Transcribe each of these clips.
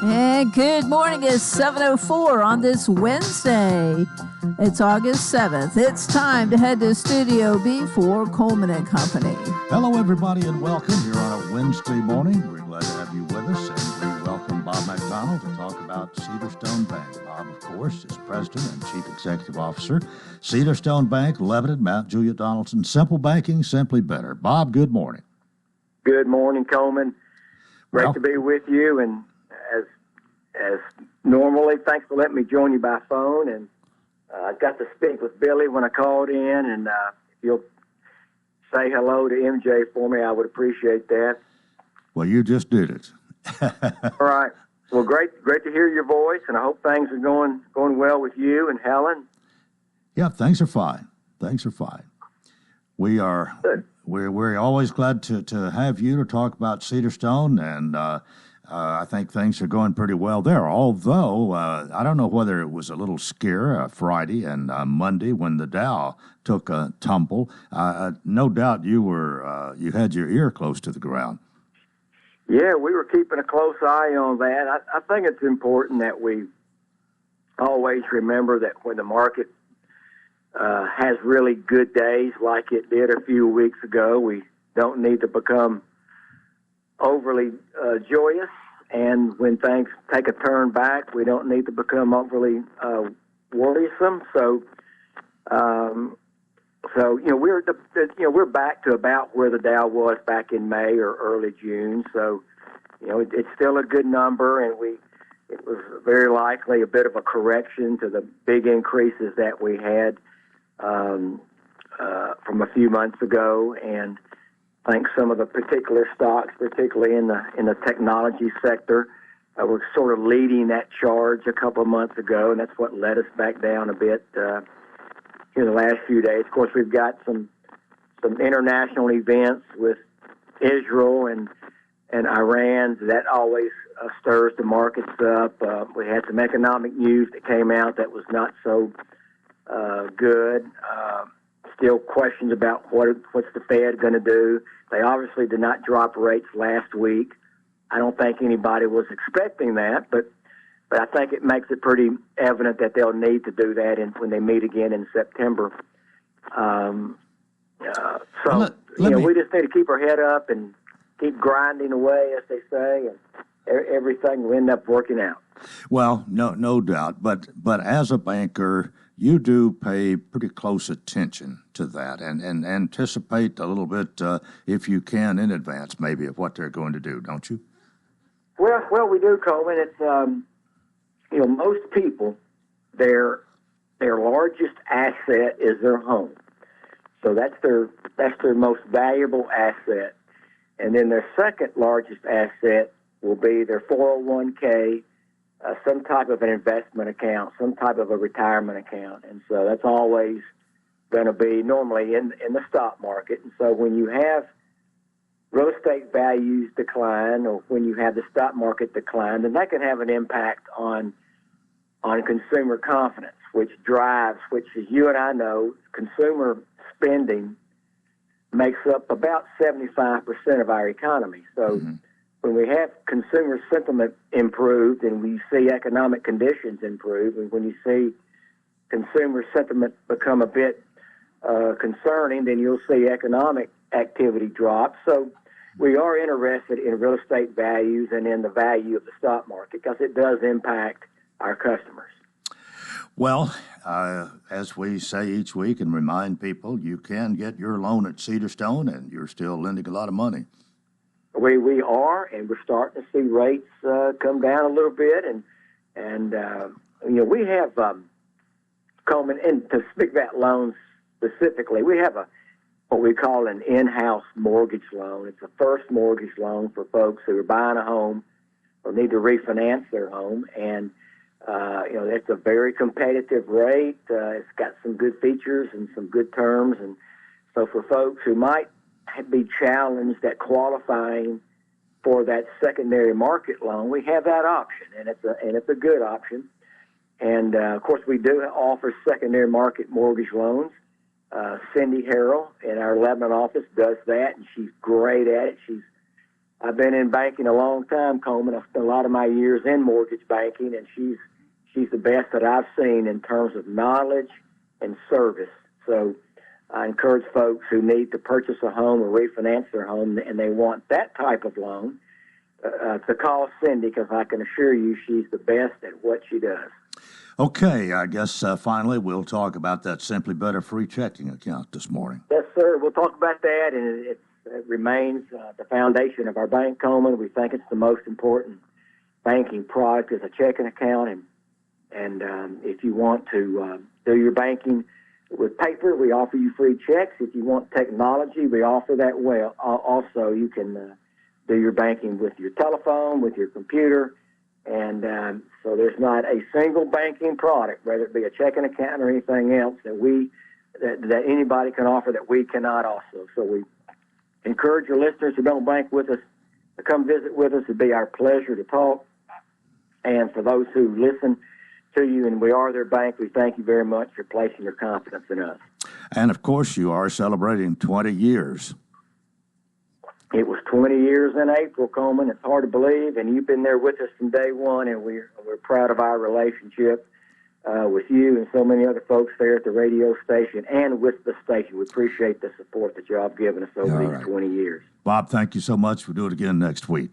And good morning. It's 7:04 on this Wednesday. It's August 7th. It's time to head to Studio B for Coleman and Company. Hello, everybody, and welcome here on a Wednesday morning. We're glad to have you with us, and we welcome Bob McDonald to talk about Cedarstone Bank. Bob, of course, is President and Chief Executive Officer. Cedarstone Bank, Lebanon, Mount Juliet, Donaldson. Simple banking, simply better. Bob, good morning. Good morning, Coleman. Great to be with you, and as normally, thanks for letting me join you by phone. And I got to speak with Billy when I called in, and if you'll say hello to MJ for me, I would appreciate that. Well, you just did it. All right. Well, great to hear your voice, and I hope things are going well with you and Helen. Yeah, things are fine. We're always glad to have you to talk about Cedarstone, and I think things are going pretty well there, although I don't know whether it was a little scare Friday and Monday when the Dow took a tumble. No doubt you had your ear close to the ground. Yeah, we were keeping a close eye on that. I think it's important that we always remember that when the market has really good days like it did a few weeks ago, we don't need to become overly joyous, and when things take a turn back, we don't need to become overly worrisome. So we're back to about where the Dow was back in May or early June. So it's still a good number, and it was very likely a bit of a correction to the big increases that we had from a few months ago, and I think some of the particular stocks, particularly in the technology sector, were sort of leading that charge a couple of months ago, and that's what led us back down a bit in the last few days. Of course, we've got some international events with Israel and Iran. That always stirs the markets up. We had some economic news that came out that was not so good. Still questions about what's the Fed going to do. They obviously did not drop rates last week. I don't think anybody was expecting that, but I think it makes it pretty evident that they'll need to do that when they meet again in September. We just need to keep our head up and keep grinding away, as they say, and everything will end up working out. Well, no doubt. But as a banker, you do pay pretty close attention to that and anticipate a little bit, if you can, in advance, maybe, of what they're going to do, don't you? Well, we do, Coleman. It's most people, their largest asset is their home, so that's their most valuable asset, and then their second largest asset will be their 401k. Some type of an investment account, some type of a retirement account. And so that's always going to be normally in the stock market. And so when you have real estate values decline, or when you have the stock market decline, then that can have an impact on consumer confidence, which as you and I know, consumer spending makes up about 75% of our economy. So when we have consumer sentiment improved and we see economic conditions improve, and when you see consumer sentiment become a bit concerning, then you'll see economic activity drop. So we are interested in real estate values and in the value of the stock market because it does impact our customers. Well, as we say each week and remind people, you can get your loan at Cedarstone and you're still lending a lot of money. We are, and we're starting to see rates come down a little bit, and we have Coleman. And to speak about loans specifically, we have what we call an in-house mortgage loan. It's a first mortgage loan for folks who are buying a home or need to refinance their home, and it's a very competitive rate. It's got some good features and some good terms, and so for folks who might be challenged at qualifying for that secondary market loan, we have that option, and it's a good option. And of course, we do offer secondary market mortgage loans. Cindy Harrell in our Lebanon office does that, and she's great at it. She's I've been in banking a long time, Coleman. I've spent a lot of my years in mortgage banking, and she's the best that I've seen in terms of knowledge and service. So I encourage folks who need to purchase a home or refinance their home, and they want that type of loan, to call Cindy, because I can assure you she's the best at what she does. Okay, I guess finally we'll talk about that Simply Better free checking account this morning. Yes, sir. We'll talk about that, and it remains the foundation of our bank, Coleman. We think it's the most important banking product is a checking account, and if you want to do your banking with paper, we offer you free checks. If you want technology, we offer that well. Also, you can do your banking with your telephone, with your computer, and so there's not a single banking product, whether it be a checking account or anything else, that anybody can offer that we cannot also. So we encourage your listeners who don't bank with us to come visit with us. It'd be our pleasure to talk. And for those who listen to you, and we are their bank, we thank you very much for placing your confidence in us. And, of course, you are celebrating 20 years. It was 20 years in April, Coleman. It's hard to believe, and you've been there with us from day one, and we're proud of our relationship with you and so many other folks there at the radio station and with the station. We appreciate the support that y'all have given us over these 20 years. Bob, thank you so much. We'll do it again next week.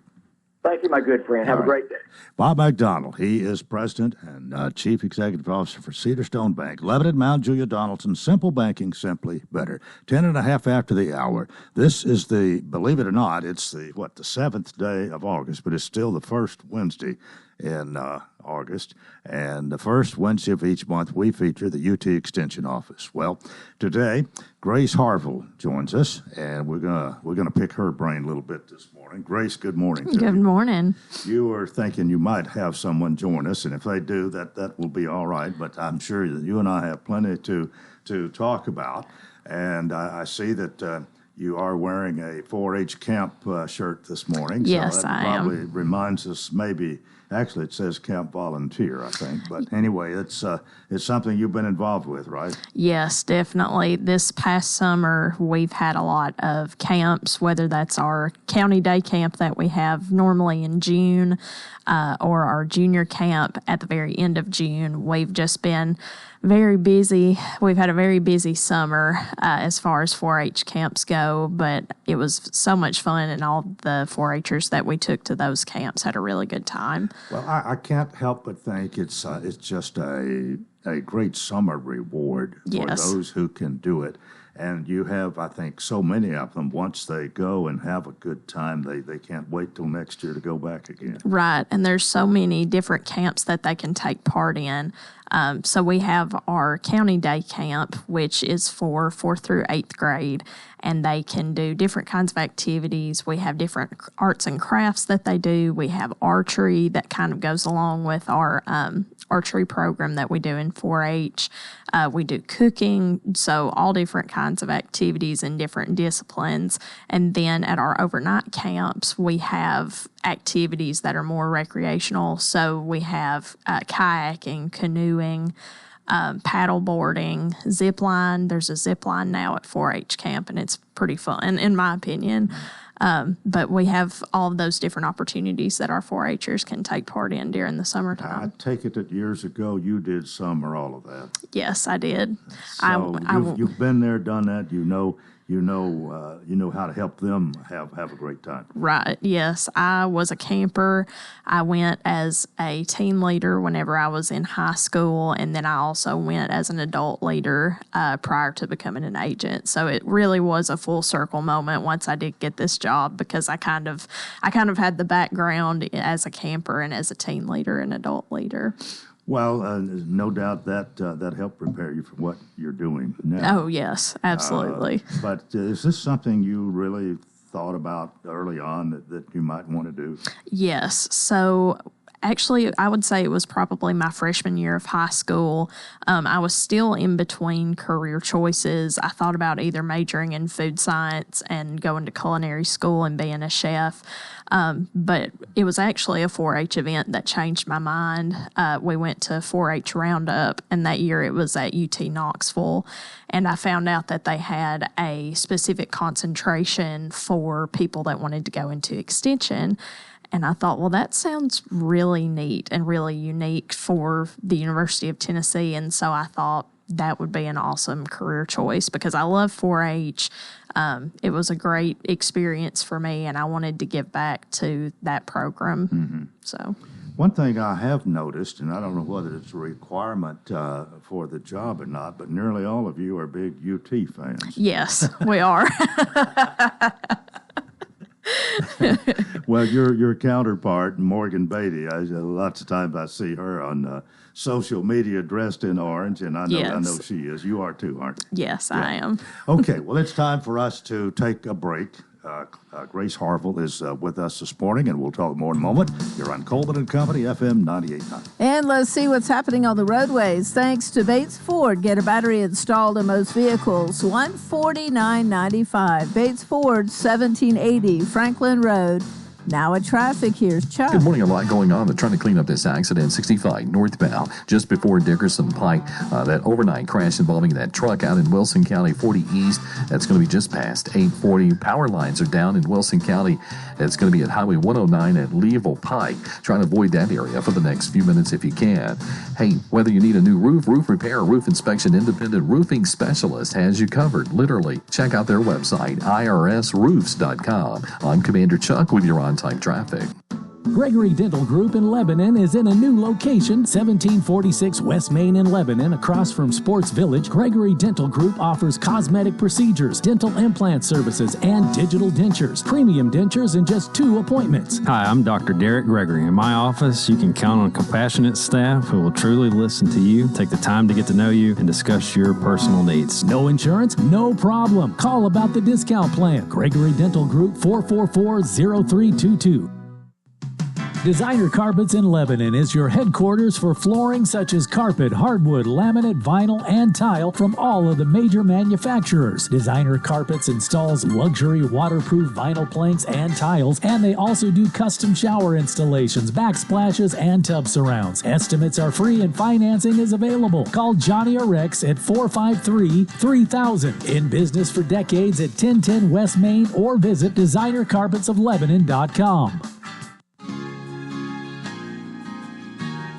Thank you, my good friend. Have a great day. Bob McDonald, he is President and Chief Executive Officer for Cedar Stone Bank. Lebanon, Mount Julia, Donaldson, simple banking, simply better. 10:30 after the hour. This is believe it or not, it's the 7th day of August, but it's still the first Wednesday in August. And the first Wednesday of each month, we feature the UT Extension Office. Well, today, Grace Harville joins us, and we're gonna pick her brain a little bit this morning. Grace, good morning to you. Good morning. You were thinking you might have someone join us, and if they do, that will be all right. But I'm sure that you and I have plenty to talk about. And I see that you are wearing a 4-H camp shirt this morning. Yes, so that probably reminds us maybe. Actually, it says camp volunteer, I think. But anyway, it's something you've been involved with, right? Yes, definitely. This past summer, we've had a lot of camps, whether that's our county day camp that we have normally in June or our junior camp at the very end of June. We've just been very busy. We've had a very busy summer as far as 4-H camps go, but it was so much fun, and all the 4-Hers that we took to those camps had a really good time. Well, I can't help but think it's just a great summer reward for those who can do it. And you have, I think, so many of them. Once they go and have a good time, they can't wait till next year to go back again. Right, and there's so many different camps that they can take part in. So we have our county day camp, which is for 4th through 8th grade, and they can do different kinds of activities. We have different arts and crafts that they do. We have archery that kind of goes along with our archery program that we do in 4-H. We do cooking, so all different kinds of activities in different disciplines. And then at our overnight camps, we have activities that are more recreational. So we have kayaking, canoeing, paddle boarding, zip line. There's a zip line now at 4-H camp, and it's pretty fun, in my opinion. But we have all of those different opportunities that our 4-Hers can take part in during the summertime. I take it that years ago you did some or all of that. Yes, I did. So you've been there, done that. You know how to help them have a great time. Right. Yes, I was a camper. I went as a teen leader whenever I was in high school, and then I also went as an adult leader prior to becoming an agent. So it really was a full circle moment once I did get this job, because I kind of had the background as a camper and as a teen leader and adult leader. Well, no doubt that helped prepare you for what you're doing now. Oh, yes, absolutely. But is this something you really thought about early on that you might want to do? Yes. So Actually, I would say it was probably my freshman year of high school. I was still in between career choices. I thought about either majoring in food science and going to culinary school and being a chef. But it was actually a 4-H event that changed my mind. We went to 4-H Roundup, and that year it was at UT Knoxville. And I found out that they had a specific concentration for people that wanted to go into extension. And I thought, well, that sounds really neat and really unique for the University of Tennessee. And so I thought that would be an awesome career choice because I love 4-H. It was a great experience for me, and I wanted to give back to that program. Mm-hmm. So, one thing I have noticed, and I don't know whether it's a requirement for the job or not, but nearly all of you are big UT fans. yes, we are. Well, your counterpart, Morgan Beatty, lots of times I see her on social media dressed in orange, and I know she is. You are too, aren't you? Yes, yeah. I am. Okay, well, it's time for us to take a break. Grace Harville is with us this morning, and we'll talk more in a moment. You're on Coleman and Company, FM 98.9. And let's see what's happening on the roadways. Thanks to Bates Ford, get a battery installed in most vehicles. $149.95. Bates Ford, 1780 Franklin Road. Now at traffic, here's Chuck. Good morning. A lot going on. They're trying to clean up this accident, 65 northbound, just before Dickerson Pike. That overnight crash involving that truck out in Wilson County, 40 East. That's going to be just past 840. Power lines are down in Wilson County. It's going to be at Highway 109 at Leeville Pike. Try to avoid that area for the next few minutes if you can. Hey, whether you need a new roof repair, roof inspection, Independent Roofing Specialist has you covered. Literally, check out their website, irsroofs.com. I'm Commander Chuck with your on-time traffic. Gregory Dental Group in Lebanon is in a new location, 1746 West Main in Lebanon, across from Sports Village. Gregory Dental Group offers cosmetic procedures, dental implant services, and digital dentures. Premium dentures in just 2 appointments. Hi, I'm Dr. Derek Gregory. In my office, you can count on compassionate staff who will truly listen to you, take the time to get to know you, and discuss your personal needs. No insurance? No problem. Call about the discount plan. Gregory Dental Group, 444-0322. Designer Carpets in Lebanon is your headquarters for flooring such as carpet, hardwood, laminate, vinyl, and tile from all of the major manufacturers. Designer Carpets installs luxury waterproof vinyl planks and tiles, and they also do custom shower installations, backsplashes, and tub surrounds. Estimates are free and financing is available. Call Johnny or Rex at 453-3000. In business for decades at 1010 West Main, or visit designercarpetsoflebanon.com.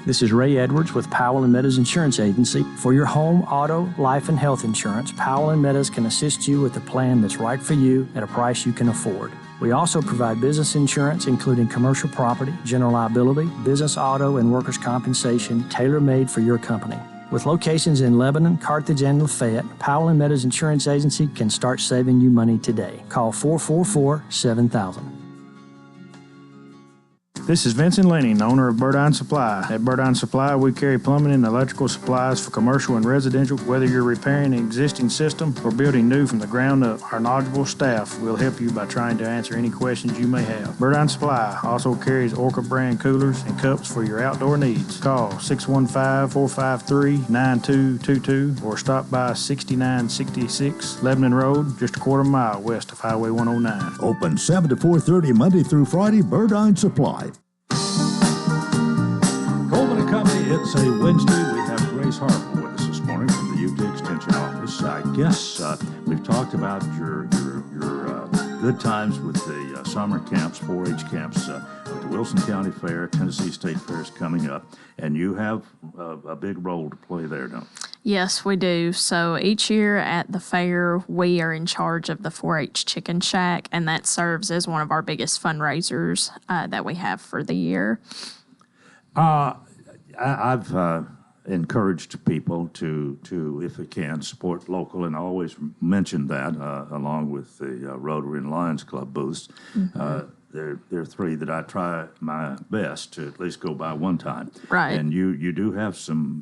This is Ray Edwards with Powell & Meadows Insurance Agency. For your home, auto, life, and health insurance, Powell & Meadows can assist you with a plan that's right for you at a price you can afford. We also provide business insurance, including commercial property, general liability, business auto, and workers' compensation, tailor-made for your company. With locations in Lebanon, Carthage, and Lafayette, Powell & Meadows Insurance Agency can start saving you money today. Call 444-7000. This is Vincent Lenning, owner of Birdine Supply. At Birdine Supply, we carry plumbing and electrical supplies for commercial and residential. Whether you're repairing an existing system or building new from the ground up, our knowledgeable staff will help you by trying to answer any questions you may have. Birdine Supply also carries Orca brand coolers and cups for your outdoor needs. Call 615-453-9222 or stop by 6966 Lebanon Road, just a quarter mile west of Highway 109. Open 7 to 4:30 Monday through Friday, Birdine Supply. Coleman and Company, it's a Wednesday. We have Grace Harville with us this morning from the UT Extension Office. I guess we've talked about your good times with the summer camps, 4-H camps, with the Wilson County Fair, Tennessee State Fair is coming up, and you have a big role to play there, don't you? Yes, we do. So each year at the fair, we are in charge of the 4-H Chicken Shack, and that serves as one of our biggest fundraisers that we have for the year. I've encouraged people to, if they can, support local, and I always mention that along with the Rotary and Lions Club booths. Mm-hmm. there are three that I try my best to at least go by one time. Right. And you do have some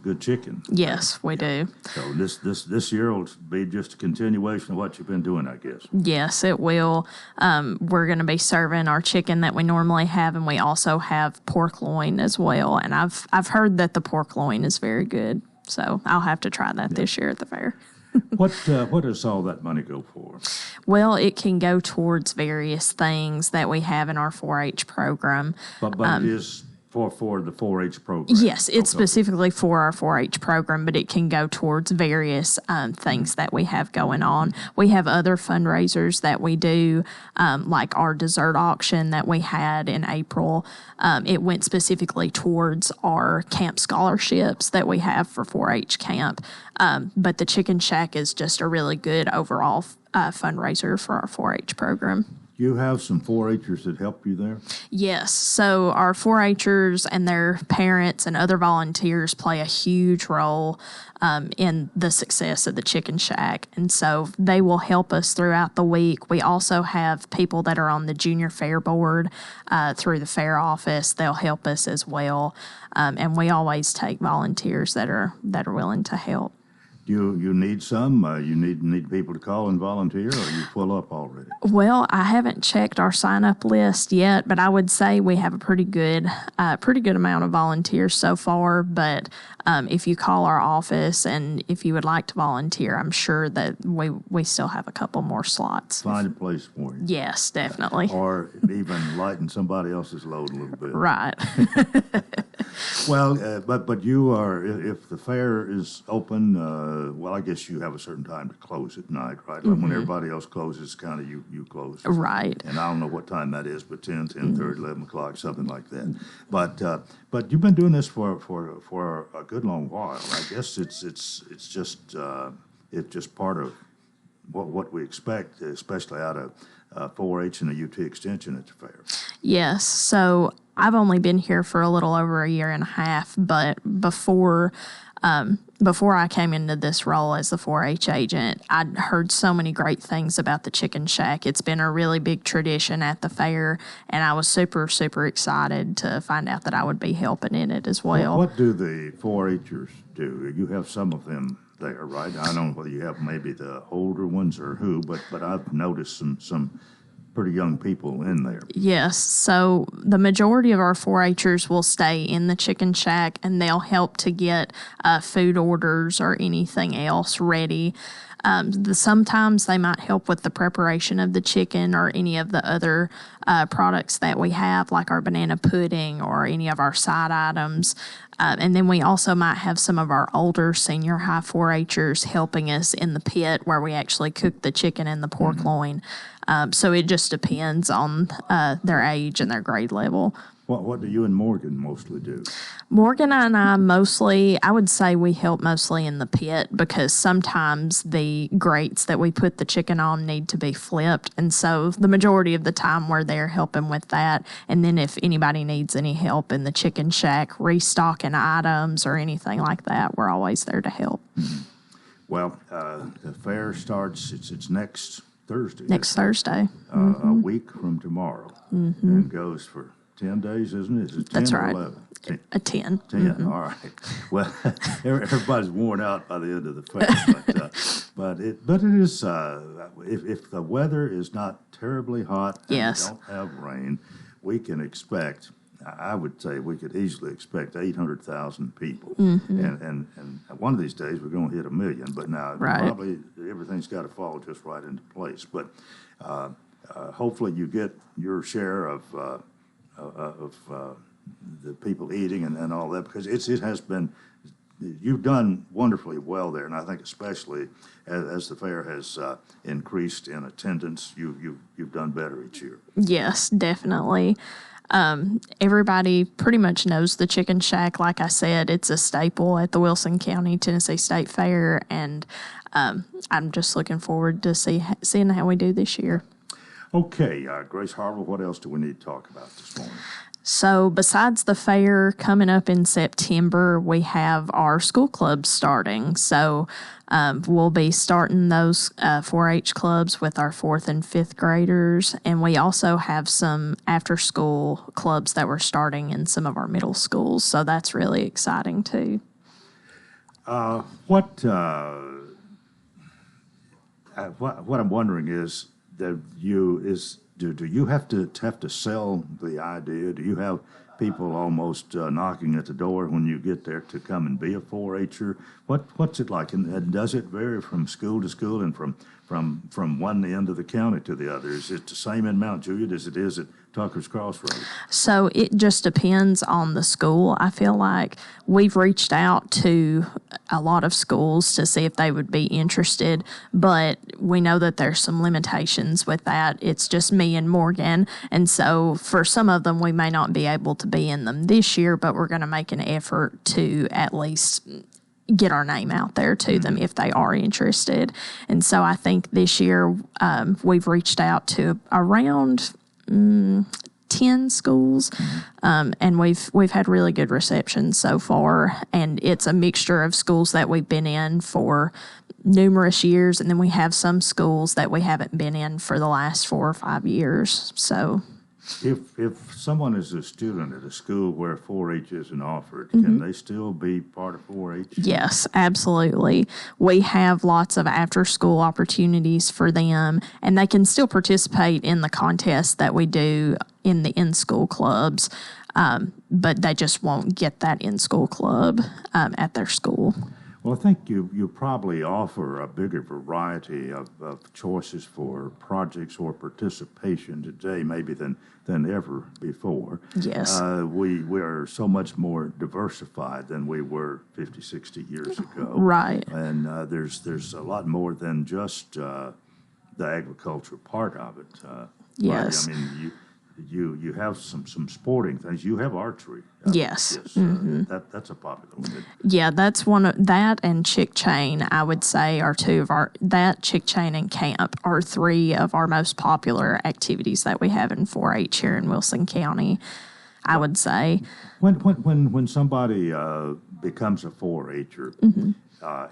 good chicken. Yes, we do. So this year will be just a continuation of what you've been doing, I guess. Yes, it will. We're going to be serving our chicken that we normally have, and we also have pork loin as well. And I've heard that the pork loin is very good, so I'll have to try that this year at the fair. What does all that money go for? Well, it can go towards various things that we have in our 4-H program. But it is for the 4-H program. Yes, it's specifically for our 4-H program, but it can go towards various things that we have going on. We have other fundraisers that we do, like our dessert auction that we had in April. It went specifically towards our camp scholarships that we have for 4-H camp. But the Chicken Shack is just a really good overall fundraiser for our 4-H program. You have some 4-Hers that help you there? Yes. So our 4-Hers and their parents and other volunteers play a huge role in the success of the Chicken Shack. And so they will help us throughout the week. We also have people that are on the Junior Fair Board through the fair office. They'll help us as well. And we always take volunteers that are willing to help. You need some? You need people to call and volunteer, or are you full up already? Well, I haven't checked our sign-up list yet, but I would say we have a pretty good amount of volunteers so far. But if you call our office and if you would like to volunteer, I'm sure that we still have a couple more slots. Find a place for you. Yes, definitely. Or even lighten somebody else's load a little bit. Right. Well, but you are, if the fair is open, well, I guess you have a certain time to close at night, right? Like when everybody else closes, kind of you close. Right. And I don't know what time that is, but 10, 10:30, 11 o'clock, something like that. But you've been doing this for a good long while. I guess it's just part of what we expect, especially out of 4-H and the UT Extension at the fair. Yes. So I've only been here for a little over a year and a half, but before I came into this role as the 4-H agent, I'd heard so many great things about the Chicken Shack. It's been a really big tradition at the fair, and I was super, super excited to find out that I would be helping in it as well. What do the 4-Hers do? You have some of them there, right? I don't know whether you have maybe the older ones or who, but I've noticed some pretty young people in there. Yes. So the majority of our 4-Hers will stay in the Chicken Shack, and they'll help to get food orders or anything else ready. Sometimes they might help with the preparation of the chicken or any of the other products that we have, like our banana pudding or any of our side items. And then we also might have some of our older senior high 4-Hers helping us in the pit where we actually cook the chicken and the pork loin. So it just depends on their age and their grade level. What do you and Morgan mostly do? Morgan and I would say we help mostly in the pit because sometimes the grates that we put the chicken on need to be flipped. And so the majority of the time we're there helping with that. And then if anybody needs any help in the Chicken Shack, restocking items or anything like that, we're always there to help. Mm-hmm. Well, the fair starts, it's next Thursday. Next Thursday. A week from tomorrow. And goes for 10 days, isn't it? Is it 10 That's or right. 11? 10. A 10. 10, all right. Well, everybody's worn out by the end of the fair. But it is, if the weather is not terribly hot and Yes. we don't have rain, we can expect, I would say we could easily expect 800,000 people. And one of these days we're going to hit 1 million, but now probably everything's got to fall just right into place. But hopefully you get your share of the people eating and all that, because it has been, you've done wonderfully well there, and I think especially as the fair has increased in attendance, you've done better each year. Yes, definitely. Everybody pretty much knows the Chicken Shack. Like I said, it's a staple at the Wilson County Tennessee State Fair, and I'm just looking forward to seeing how we do this year. Okay, Grace Harville, what else do we need to talk about this morning? So besides the fair coming up in September, we have our school clubs starting. So we'll be starting those 4-H clubs with our 4th and 5th graders. And we also have some after-school clubs that we're starting in some of our middle schools. So that's really exciting, too. What I'm wondering is that do you have to sell the idea? Do you have people almost knocking at the door when you get there to come and be a 4-H'er? What's it like? And does it vary from school to school and from one end of the county to the other? Is it the same in Mount Juliet as it is at Tucker's Crossroads? So it just depends on the school. I feel like we've reached out to a lot of schools to see if they would be interested, but we know that there's some limitations with that. It's just me and Morgan, and so for some of them we may not be able to be in them this year, but we're going to make an effort to at least get our name out there to them if they are interested. And so I think this year we've reached out to around 10 schools, and we've had really good reception so far. And it's a mixture of schools that we've been in for numerous years, and then we have some schools that we haven't been in for the last 4 or 5 years. So, if someone is a student at a school where 4-H isn't offered, can they still be part of 4-H? Yes, absolutely. We have lots of after-school opportunities for them, and they can still participate in the contests that we do in the in-school clubs, but they just won't get that in-school club at their school. Well, I think you probably offer a bigger variety of choices for projects or participation today maybe than ever before. Yes. We are so much more diversified than we were 50, 60 years ago. Right. And there's a lot more than just the agriculture part of it. Yes. Right? I mean, you have some sporting things. You have archery. Yes. That's a popular one. Yeah, that's one of that, and chick chain, I would say, are two of our, that, chick chain, and camp are 3 of our most popular activities that we have in 4-H here in Wilson County, I would say. When somebody becomes a 4-H'er,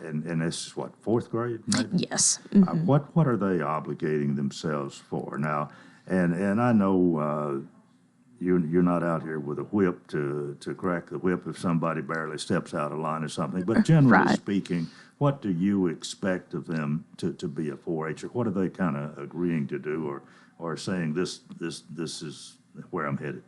and this is what, 4th grade maybe? Yes. What are they obligating themselves for now? And I know you're not out here with a whip to crack the whip if somebody barely steps out of line or something. But generally speaking, what do you expect of them to be a 4-H'er? What are they kind of agreeing to do or saying this is where I'm headed?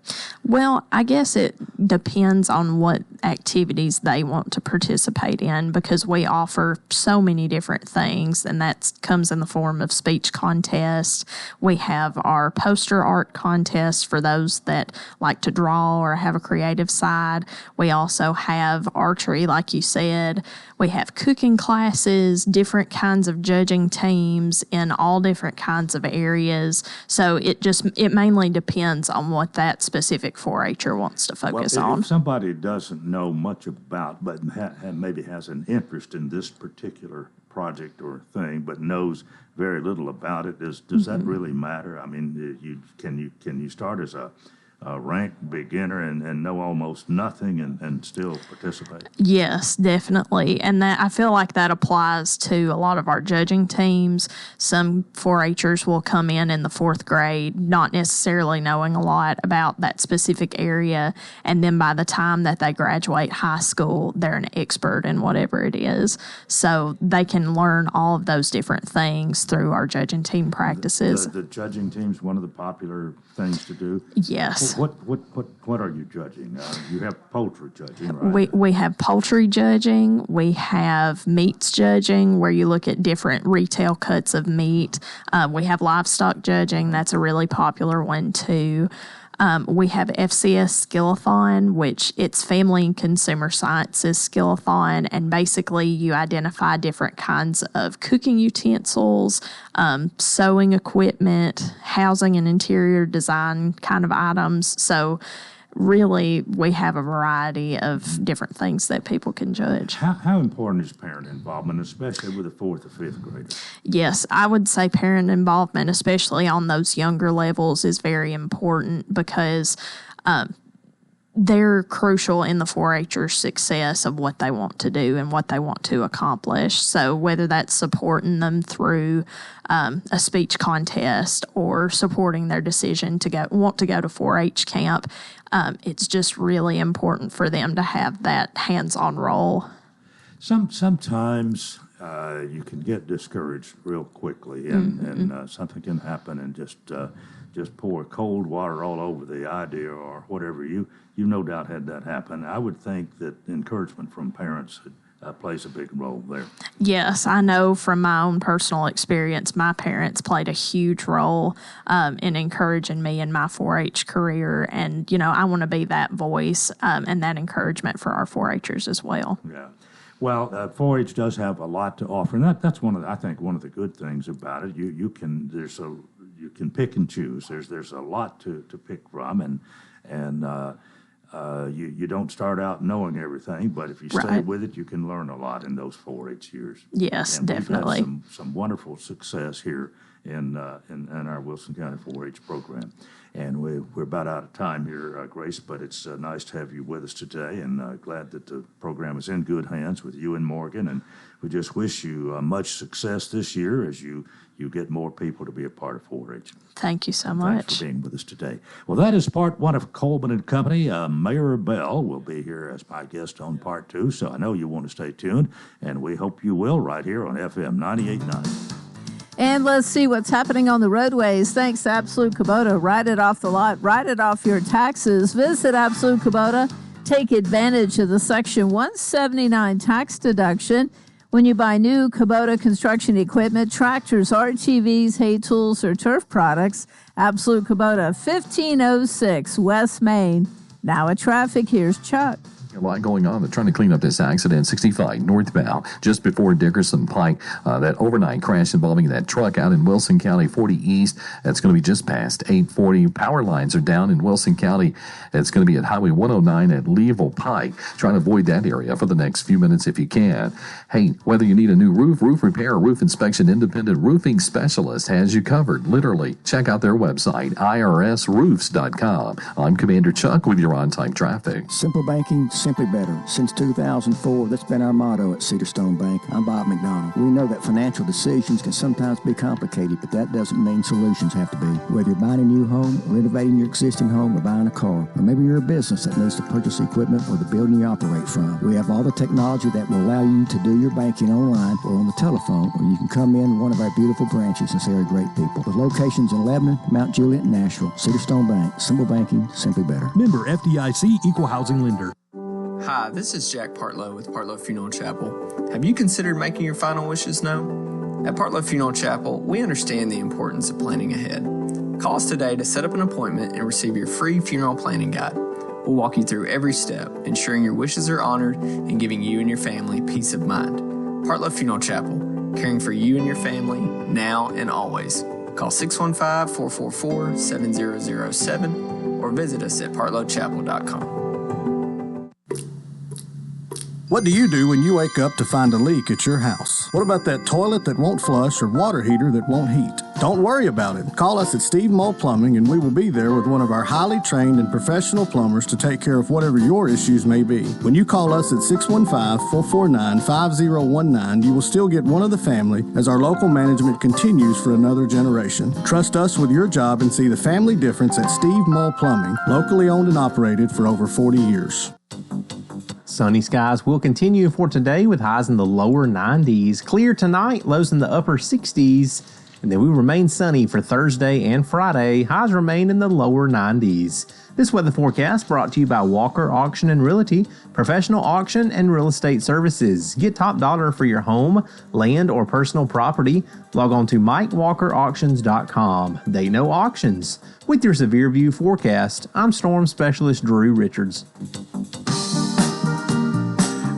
Well, I guess it depends on what activities they want to participate in, because we offer so many different things, and that comes in the form of speech contests. We have our poster art contest for those that like to draw or have a creative side. We also have archery, like you said. We have cooking classes, different kinds of judging teams in all different kinds of areas. So it mainly depends on what that specific 4-H'er wants to focus on. If somebody doesn't know much about, but maybe has an interest in this particular project or thing, but knows very little about it, does that really matter? I mean, can you start as a ranked beginner and know almost nothing and still participate? Yes, definitely. And that, I feel like that applies to a lot of our judging teams. Some 4-H'ers will come in the 4th grade, not necessarily knowing a lot about that specific area. And then by the time that they graduate high school, they're an expert in whatever it is. So they can learn all of those different things through our judging team practices. The judging team's one of the popular things to do? Yes. What are you judging? You have poultry judging, right? We have poultry judging. We have meats judging, where you look at different retail cuts of meat. We have livestock judging. That's a really popular one, too. We have FCS Skillathon, which it's Family and Consumer Sciences Skillathon, and basically you identify different kinds of cooking utensils, sewing equipment, housing and interior design kind of items. So really, we have a variety of different things that people can judge. How important is parent involvement, especially with the 4th or 5th graders? Yes, I would say parent involvement, especially on those younger levels, is very important, because they're crucial in the 4-H'ers' success of what they want to do and what they want to accomplish. So whether that's supporting them through a speech contest or supporting their decision to want to go to 4-H camp, it's just really important for them to have that hands-on role. Sometimes you can get discouraged real quickly, and something can happen, and just pour cold water all over the idea or whatever. You no doubt had that happen. I would think that encouragement from parents plays a big role there. Yes, I know from my own personal experience, my parents played a huge role in encouraging me in my 4-H career. And, I want to be that voice and that encouragement for our 4-H'ers as well. Yeah. Well, 4-H does have a lot to offer, and that's one of the good things about it. You can pick and choose. There's a lot to pick from, and you don't start out knowing everything, but if you stay with it, you can learn a lot in those 4-H years. Yes, and definitely. We've had some wonderful success here in our Wilson County 4-H program. And we're about out of time here, Grace, but it's nice to have you with us today, and glad that the program is in good hands with you and Morgan. And we just wish you much success this year as you get more people to be a part of 4-H. Thank you so much. Thanks for being with us today. Well, that is part one of Coleman and Company. Mayor Bell will be here as my guest on part two, so I know you want to stay tuned, and we hope you will right here on FM 98.9. And let's see what's happening on the roadways. Thanks to Absolute Kubota. Write it off the lot. Write it off your taxes. Visit Absolute Kubota. Take advantage of the Section 179 tax deduction when you buy new Kubota construction equipment, tractors, RTVs, hay tools, or turf products. Absolute Kubota, 1506 West Main. Now at traffic, here's Chuck. A lot going on. They're trying to clean up this accident, 65 northbound, just before Dickerson Pike. That overnight crash involving that truck out in Wilson County, 40 East. That's going to be just past 840. Power lines are down in Wilson County. It's going to be at Highway 109 at Leeville Pike. Try to avoid that area for the next few minutes if you can. Hey, whether you need a new roof repair, or roof inspection, Independent Roofing Specialist has you covered. Literally, check out their website, irsroofs.com. I'm Commander Chuck with your on-time traffic. Simple banking, simply better. Since 2004, that's been our motto at Cedar Stone Bank. I'm Bob McDonald. We know that financial decisions can sometimes be complicated, but that doesn't mean solutions have to be. Whether you're buying a new home, renovating your existing home, or buying a car, or maybe you're a business that needs to purchase equipment for the building you operate from, we have all the technology that will allow you to do your banking online or on the telephone, or you can come in one of our beautiful branches and see our great people. With locations in Lebanon, Mount Juliet, and Nashville, Cedar Stone Bank. Simple banking, simply better. Member FDIC, Equal Housing Lender. Hi, this is Jack Partlow with Partlow Funeral Chapel. Have you considered making your final wishes known? At Partlow Funeral Chapel, we understand the importance of planning ahead. Call us today to set up an appointment and receive your free funeral planning guide. We'll walk you through every step, ensuring your wishes are honored and giving you and your family peace of mind. Partlow Funeral Chapel, caring for you and your family now and always. Call 615-444-7007 or visit us at partlowchapel.com. What do you do when you wake up to find a leak at your house? What about that toilet that won't flush or water heater that won't heat? Don't worry about it. Call us at Steve Mull Plumbing and we will be there with one of our highly trained and professional plumbers to take care of whatever your issues may be. When you call us at 615-449-5019, you will still get one of the family as our local management continues for another generation. Trust us with your job and see the family difference at Steve Mull Plumbing, locally owned and operated for over 40 years. Sunny skies will continue for today with highs in the lower 90s. Clear tonight, lows in the upper 60s. And then we remain sunny for Thursday and Friday. Highs remain in the lower 90s. This weather forecast brought to you by Walker Auction and Realty, professional auction and real estate services. Get top dollar for your home, land, or personal property. Log on to MikeWalkerAuctions.com. They know auctions. With your Severe View forecast, I'm Storm Specialist Drew Richards.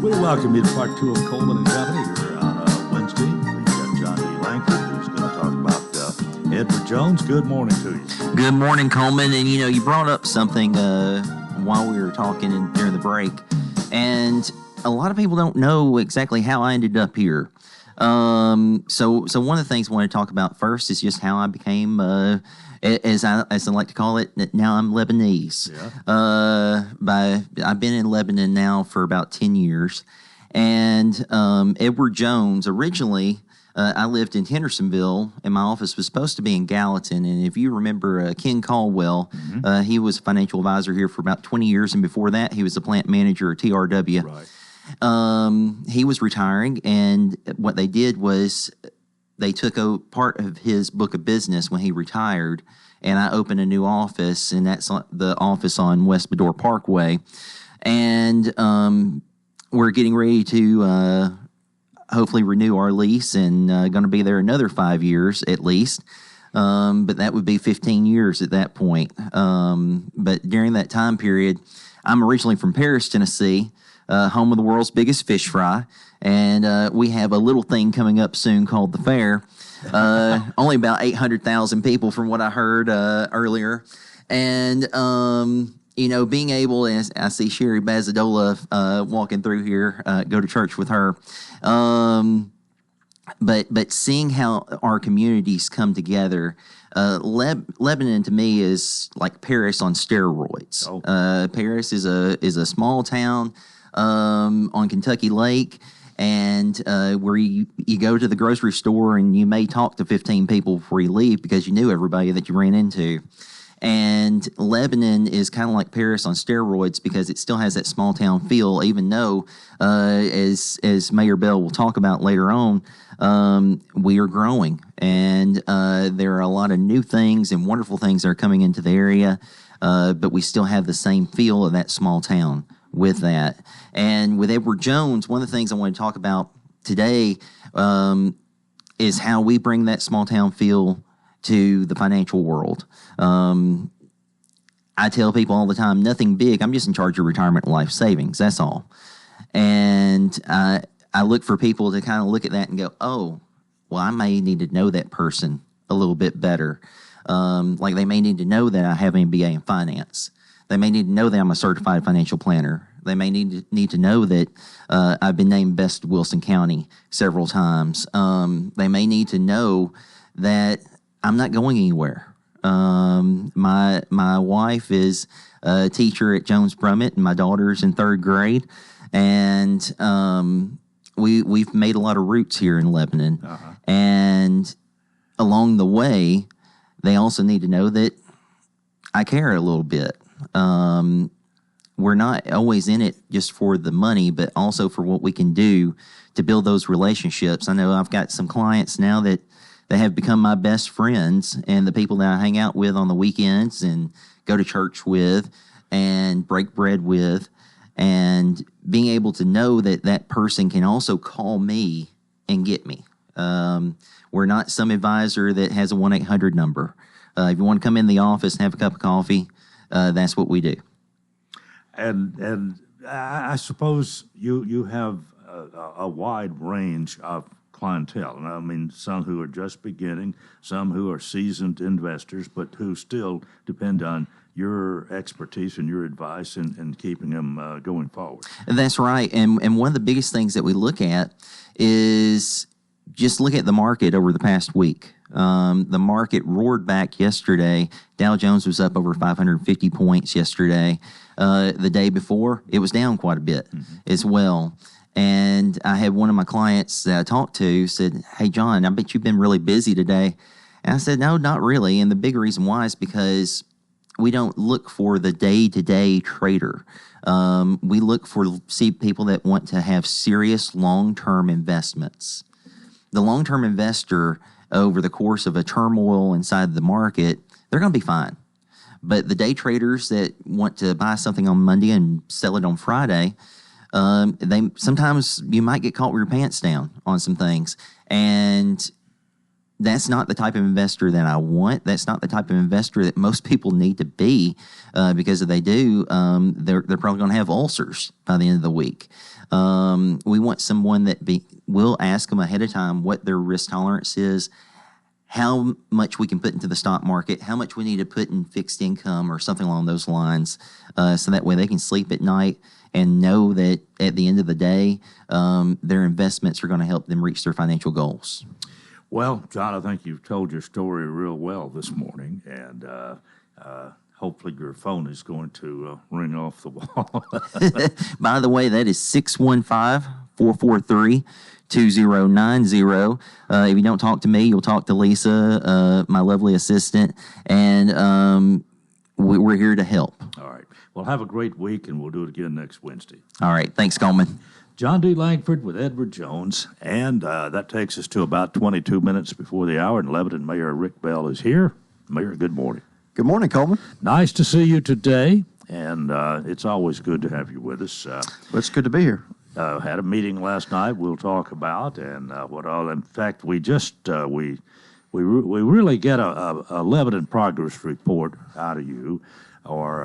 We welcome you to part two of Coleman and Company here on Wednesday. We've got John D. Langford who's going to talk about Edward Jones. Good morning to you. Good morning, Coleman. And, you brought up something while we were talking during the break. And a lot of people don't know exactly how I ended up here. So one of the things I want to talk about first is just how I became, as I like to call it, now I'm Lebanese. Yeah. I've been in Lebanon now for about 10 years. And Edward Jones, originally, I lived in Hendersonville, and my office was supposed to be in Gallatin. And if you remember Ken Caldwell, he was a financial advisor here for about 20 years. And before that, he was the plant manager at TRW. Right. He was retiring, and what they did was they took a part of his book of business when he retired, and I opened a new office, and that's the office on West Medore Parkway. And we're getting ready to hopefully renew our lease, and going to be there another 5 years at least. But that would be 15 years at that point. But during that time period, I'm originally from Paris, Tennessee, home of the world's biggest fish fry. And we have a little thing coming up soon called the Fair. Only about 800,000 people from what I heard earlier. And being able, as I see Sherry Bazadola walking through here, go to church with her. But seeing how our communities come together, Lebanon to me is like Paris on steroids. Paris is a small town on Kentucky Lake, and where you go to the grocery store and you may talk to 15 people before you leave because you knew everybody that you ran into. And Lebanon is kind of like Paris on steroids because it still has that small town feel, even though, as Mayor Bell will talk about later on, we are growing. And there are a lot of new things and wonderful things that are coming into the area, but we still have the same feel of that small town with that. And with Edward Jones, one of the things I want to talk about today is how we bring that small town feel to the financial world. I tell people all the time, nothing big. I'm just in charge of retirement and life savings. That's all. And I look for people to kind of look at that and go, oh, well, I may need to know that person a little bit better. Like they may need to know that I have an MBA in finance. They may need to know that I'm a certified financial planner. They may need to know that I've been named Best of Wilson County several times. They may need to know that I'm not going anywhere. My wife is a teacher at Jones Brummett, and my daughter's in 3rd grade. And we've made a lot of roots here in Lebanon. And along the way, they also need to know that I care a little bit. We're not always in it just for the money, but also for what we can do to build those relationships. I know I've got some clients now that they have become my best friends, and the people that I hang out with on the weekends and go to church with and break bread with, and being able to know that that person can also call me and get me. We're not some advisor that has a 1-800 number. If you want to come in the office and have a cup of coffee, that's what we do. And I suppose you have a wide range of clientele. And I mean, some who are just beginning, some who are seasoned investors, but who still depend on your expertise and your advice in keeping them going forward. That's right. And one of the biggest things that we look at is just look at the market over the past week. The market roared back yesterday. Dow Jones was up over 550 points yesterday. The day before, it was down quite a bit as well. And I had one of my clients that I talked to said, "Hey, John, I bet you've been really busy today." And I said, "No, not really." And the big reason why is because we don't look for the day-to-day trader. We look for people that want to have serious long-term investments. The long-term investor, over the course of a turmoil inside the market, they're going to be fine. But the day traders that want to buy something on Monday and sell it on Friday, they sometimes you might get caught with your pants down on some things. And that's not the type of investor that I want. That's not the type of investor that most people need to be, because if they do, they're probably going to have ulcers by the end of the week. We want someone that will ask them ahead of time what their risk tolerance is, how much we can put into the stock market, how much we need to put in fixed income or something along those lines, so that way they can sleep at night and know that at the end of the day, their investments are going to help them reach their financial goals. Well, John, I think you've told your story real well this morning, and hopefully your phone is going to ring off the wall. By the way, that is 615-443-2090. If you don't talk to me, you'll talk to Lisa, my lovely assistant, and we're here to help. All right. Well, have a great week, and we'll do it again next Wednesday. All right. Thanks, Coleman. John D. Langford with Edward Jones, and that takes us to about 22 minutes before the hour, and Lebanon Mayor Rick Bell is here. Mayor, good morning. Good morning, Coleman. Nice to see you today, and it's always good to have you with us. Well, it's good to be here. Had a meeting last night we'll talk about, and what all. In fact, we just we really get a Lebanon progress report out of you, or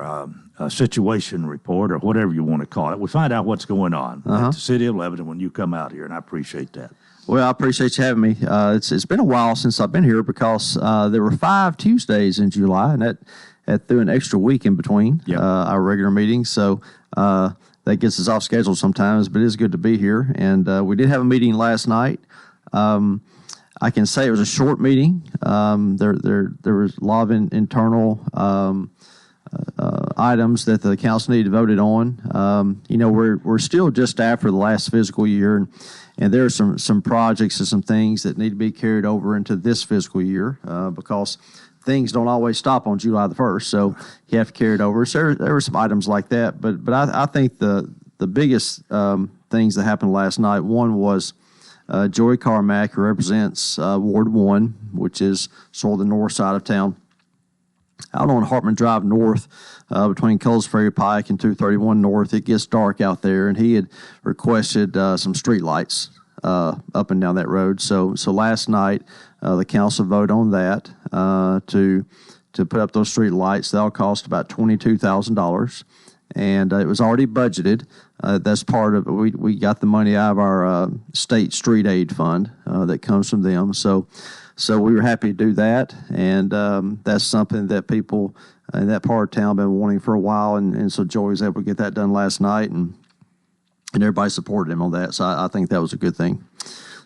a situation report, or whatever you want to call it. We find out what's going on at the city of Lebanon when you come out here, and I appreciate that. Well, I appreciate you having me. It's been a while since I've been here because there were 5 Tuesdays in July, and that threw an extra week in between our regular meetings. So that gets us off schedule sometimes, but it is good to be here. And we did have a meeting last night. I can say it was a short meeting. There was a lot of internal items that the council needed voted on. We're still just after the last fiscal year, and there are some projects and some things that need to be carried over into this fiscal year because things don't always stop on July the 1st, so you have to carry it over. So there were some items like that, but I think the biggest things that happened last night, one was Joey Carmack, who represents Ward 1, which is sort of the north side of town, out on Hartman Drive North, between Coles Ferry Pike and 231 North. It gets dark out there, and he had requested some street lights up and down that road. So last night, the council voted on that to put up those street lights. That'll cost about $22,000, and it was already budgeted. That's part of it. We got the money out of our state street aid fund that comes from them. So we were happy to do that, and that's something that people in that part of town have been wanting for a while, and so Joey was able to get that done last night, and everybody supported him on that, so I think that was a good thing.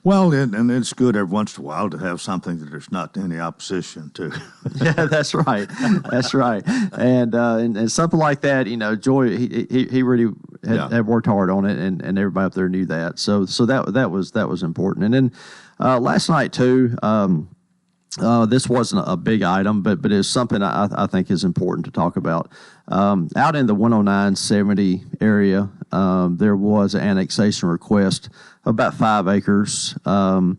Well, and it's good every once in a while to have something that there's not any opposition to. Yeah, that's right. That's right. And something like that, Joey, he really had worked hard on it, and everybody up there knew that. So that was important. And then last night too, this wasn't a big item, but it's something I think is important to talk about. Out in the 10970 area, there was an annexation request of about 5 acres, and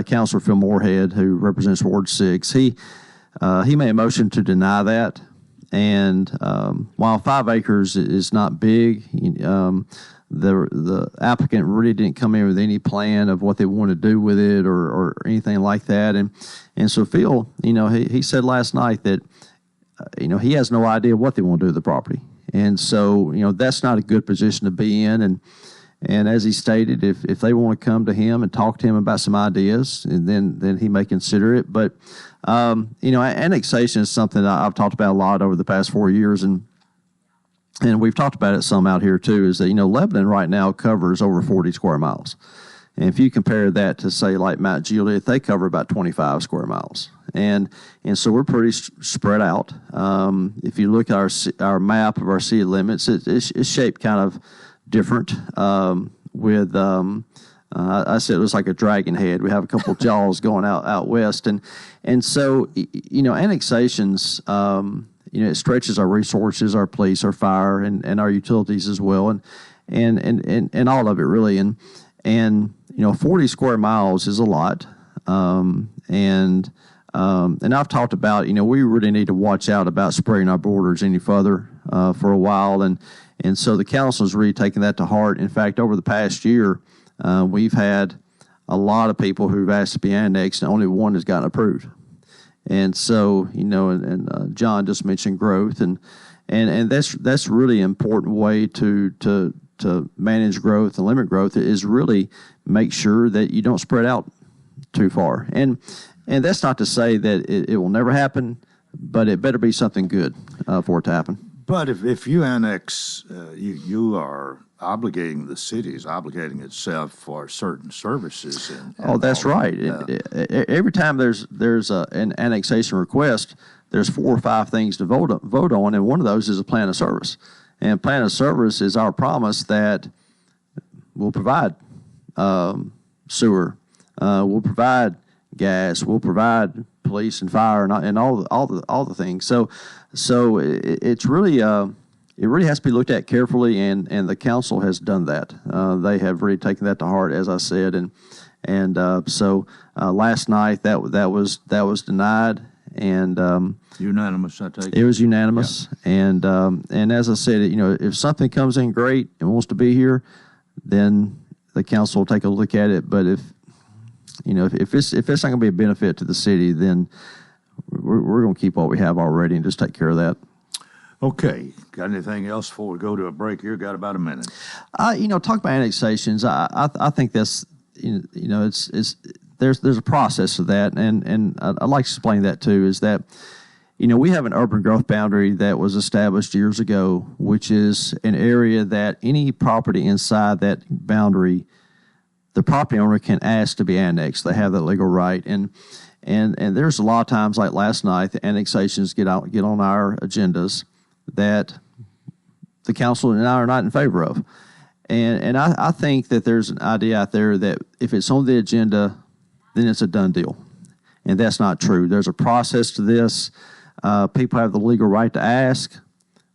Councilor Phil Moorhead, who represents Ward 6, he made a motion to deny that. And while 5 acres is not big, the applicant really didn't come in with any plan of what they want to do with it or anything like that. And so Phil, he said last night that, he has no idea what they want to do with the property. And so, that's not a good position to be in. And as he stated, if they want to come to him and talk to him about some ideas, and then he may consider it. But, annexation is something that I've talked about a lot over the past 4 years, and we've talked about it some out here too, is that, Lebanon right now covers over 40 square miles. And if you compare that to, say, like Mount Juliet, they cover about 25 square miles. And so we're pretty spread out. If you look at our map of our city limits, it's shaped kind of different with, I said it was like a dragon head. We have a couple of jaws going out west. And so, annexations, it stretches our resources, our police, our fire, and our utilities as well, and all of it really. And 40 square miles is a lot. And I've talked about, we really need to watch out about spreading our borders any further for a while. And so the council is really taking that to heart. In fact, over the past year, we've had a lot of people who've asked to be annexed, and only one has gotten approved. And so, and John just mentioned growth, and that's really important way to manage growth and limit growth, is really make sure that you don't spread out too far. And And that's not to say that it will never happen, but it better be something good for it to happen. But if you annex, you are obligating the city is obligating itself for certain services. And that's right. Every time there's an annexation request, there's 4 or 5 things to vote on, and one of those is a plan of service. And plan of service is our promise that we'll provide sewer, we'll provide gas, we'll provide police and fire, and all the things. So it's really it really has to be looked at carefully, and the council has done that. They have really taken that to heart, as I said, and so last night that was denied, and unanimous. I take it. It was unanimous, yeah. And as I said, if something comes in great and wants to be here, then the council will take a look at it. But if it's not going to be a benefit to the city, then we're going to keep what we have already and just take care of that. Okay. Got anything else before we go to a break here? Got about a minute. Talk about annexations. I think that's it's there's a process to that, and I'd like to explain that too. Is that we have an urban growth boundary that was established years ago, which is an area that any property inside that boundary, the property owner can ask to be annexed. They have that legal right, and there's a lot of times, like last night, the annexations get on our agendas that the council and I are not in favor of. And I think that there's an idea out there that if it's on the agenda, then it's a done deal. And that's not true. There's a process to this. People have the legal right to ask,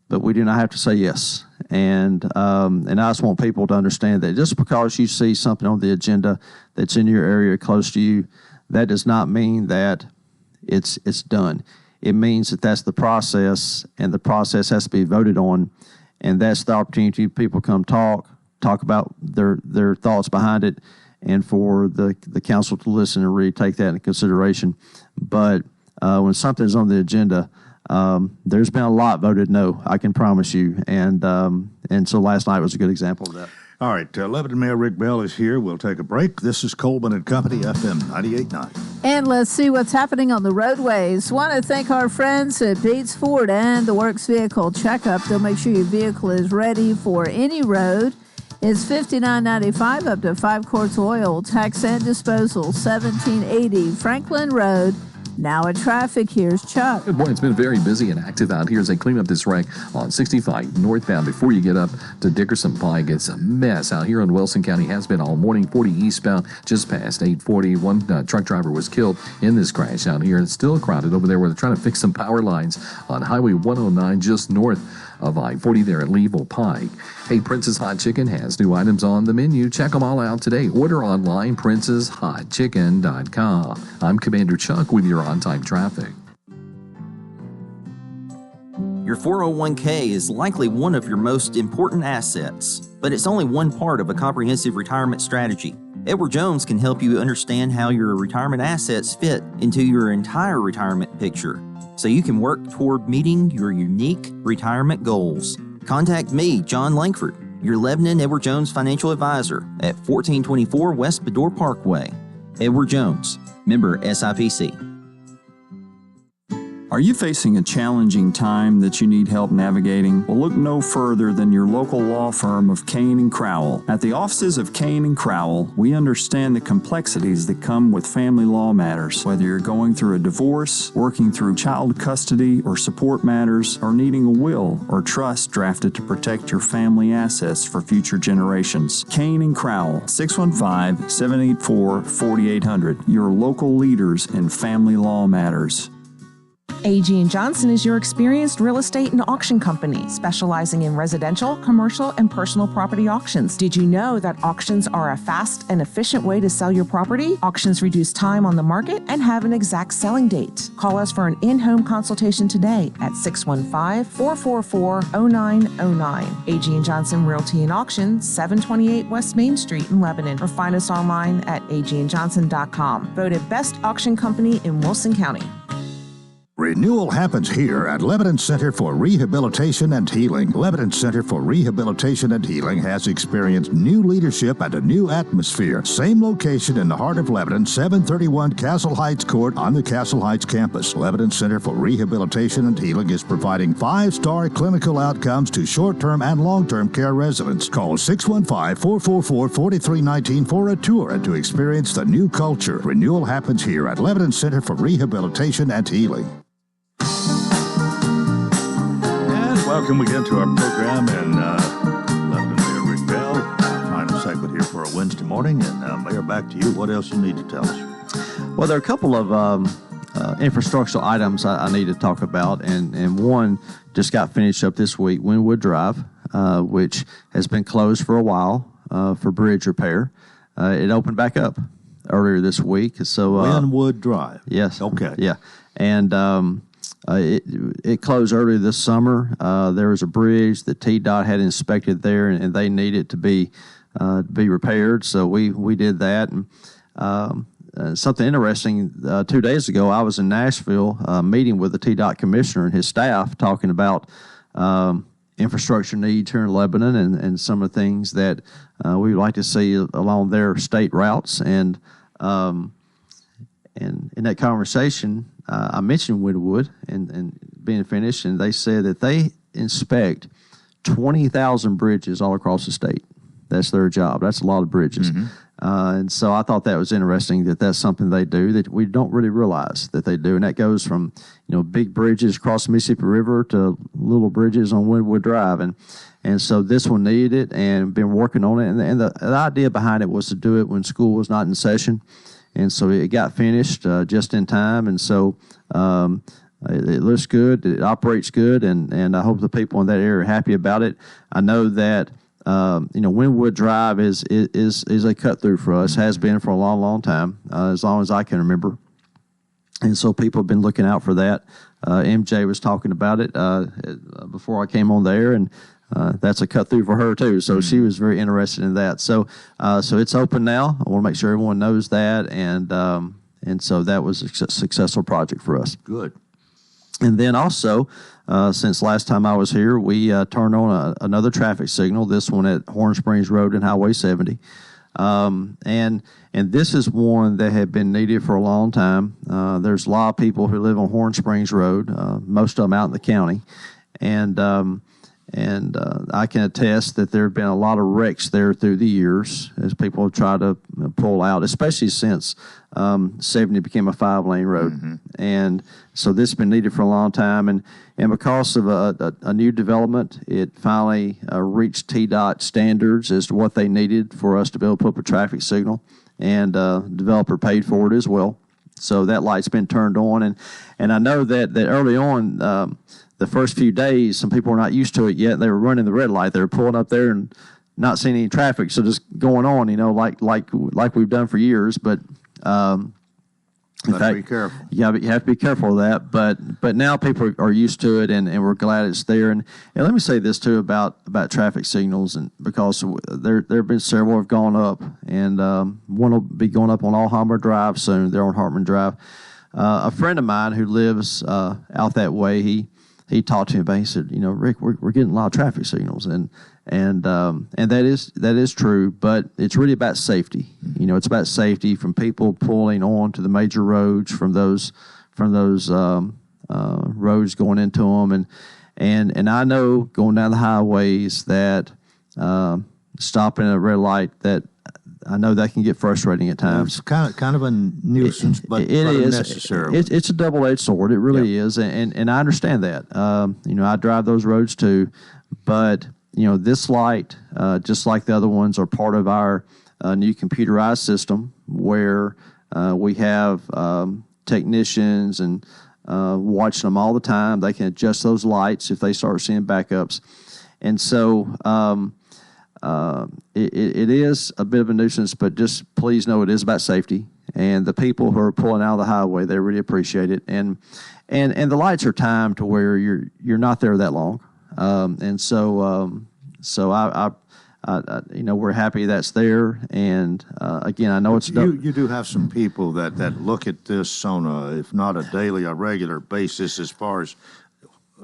but we do not have to say yes. And I just want people to understand that just because you see something on the agenda that's in your area close to you, that does not mean that it's done. It means that that's the process, and the process has to be voted on, and that's the opportunity people come talk about their thoughts behind it, and for the council to listen and really take that into consideration. But when something's on the agenda, there's been a lot voted no, I can promise you, and so last night was a good example of that. All right, Lebanon Mayor Rick Bell is here. We'll take a break. This is Coleman and Company, FM 98.9. And let's see what's happening on the roadways. Want to thank our friends at Bates Ford and the Works Vehicle Checkup. They'll make sure your vehicle is ready for any road. It's $59.95 up to 5 quarts oil. Tax and disposal, $17.80 Franklin Road. Now at traffic, here's Chuck. Good morning. It's been very busy and active out here as they clean up this wreck on 65 northbound before you get up to Dickerson Pike. It's a mess out here in Wilson County. Has been all morning. 40 eastbound, just past 840. One truck driver was killed in this crash out here. It's still crowded over there where they're trying to fix some power lines on Highway 109 just north of I-40 there at Leeville Pike. Hey, Prince's Hot Chicken has new items on the menu. Check them all out today. Order online, princeshotchicken.com. I'm Commander Chuck with your on-time traffic. Your 401k is likely one of your most important assets, but it's only one part of a comprehensive retirement strategy. Edward Jones can help you understand how your retirement assets fit into your entire retirement picture, so you can work toward meeting your unique retirement goals. Contact me, John Langford, your Lebanon Edward Jones financial advisor at 1424 West Bedore Parkway. Edward Jones, member SIPC. Are you facing a challenging time that you need help navigating? Well, look no further than your local law firm of Kane & Crowell. At the offices of Kane & Crowell, we understand the complexities that come with family law matters. Whether you're going through a divorce, working through child custody or support matters, or needing a will or trust drafted to protect your family assets for future generations. Kane & Crowell, 615-784-4800. Your local leaders in family law matters. A.G. & Johnson is your experienced real estate and auction company, specializing in residential, commercial, and personal property auctions. Did you know that auctions are a fast and efficient way to sell your property? Auctions reduce time on the market and have an exact selling date. Call us for an in-home consultation today at 615-444-0909. A.G. & Johnson Realty and Auction, 728 West Main Street in Lebanon, or find us online at agandjohnson.com. Voted best auction company in Wilson County. Renewal happens here at Lebanon Center for Rehabilitation and Healing. Lebanon Center for Rehabilitation and Healing has experienced new leadership and a new atmosphere. Same location in the heart of Lebanon, 731 Castle Heights Court on the Castle Heights campus. Lebanon Center for Rehabilitation and Healing is providing 5-star clinical outcomes to short-term and long-term care residents. Call 615-444-4319 for a tour and to experience the new culture. Renewal happens here at Lebanon Center for Rehabilitation and Healing. Welcome again to our program, and Lebanon Mayor Rick Bell, final segment here for a Wednesday morning. And Mayor, back to you. What else you need to tell us? Well, there are a couple of infrastructural items I need to talk about, and one just got finished up this week, Wynwood Drive, which has been closed for a while for bridge repair. It opened back up earlier this week. So Wynwood Drive. Yes. Okay. Yeah, and it closed earlier this summer. There was a bridge that TDOT had inspected there, and they needed to be repaired. So we did that. And something interesting, 2 days ago, I was in Nashville meeting with the TDOT commissioner and his staff, talking about infrastructure needs here in Lebanon and some of the things that we would like to see along their state routes. And in that conversation, I mentioned Wynwood and being finished, and they said that they inspect 20,000 bridges all across the state. That's their job. That's a lot of bridges. Mm-hmm. And so I thought that was interesting that that's something they do that we don't really realize that they do. And that goes from, big bridges across the Mississippi River to little bridges on Wynwood Drive. And so this one needed it and been working on it. And the idea behind it was to do it when school was not in session. And so it got finished just in time. And so it looks good. It operates good. And I hope the people in that area are happy about it. I know that Wynwood Drive is a cut through for us, has been for a long, long time, as long as I can remember. And so people have been looking out for that. MJ was talking about it before I came on there, and that's a cut through for her too. So she was very interested in that. So it's open now. I want to make sure everyone knows that, and so that was a successful project for us. Good. And then also, since last time I was here, we turned on another traffic signal, this one at Horn Springs Road and Highway 70. And this is one that had been needed for a long time. There's a lot of people who live on Horn Springs Road, most of them out in the county. And I can attest that there have been a lot of wrecks there through the years as people try to pull out, especially since 70 became a 5-lane road. Mm-hmm. And so this has been needed for a long time. And because of a new development, it finally reached TDOT standards as to what they needed for us to be able to put up a traffic signal. And developer paid for it as well. So that light's been turned on. And I know that early on, the first few days, some people were not used to it yet. They were running the red light. They were pulling up there and not seeing any traffic, so just going on, like we've done for years. But in fact, be careful. Yeah, but you have to be careful of that. But now people are used to it, and we're glad it's there. And let me say this too about traffic signals, and because there have been several have gone up, and one will be going up on Alhambra Drive soon. They're on Hartman Drive. A friend of mine who lives out that way, he talked to me about it. He said, Rick, we're getting a lot of traffic signals, and that is true, but it's really about safety. It's about safety from people pulling on to the major roads from those roads going into them, and I know going down the highways that stopping at a red light, that I know that can get frustrating at times. It's kind of a nuisance, but it is necessary. It's a double-edged sword. It really is, and I understand that. I drive those roads too, but this light, just like the other ones, are part of our new computerized system where we have technicians and watching them all the time. They can adjust those lights if they start seeing backups, and so. It is a bit of a nuisance, but just please know it is about safety. And the people who are pulling out of the highway, they really appreciate it. And the lights are timed to where you're not there that long. And so I we're happy that's there. And again, I know it's you do have some people that look at this on a, if not a daily, a regular basis as far as.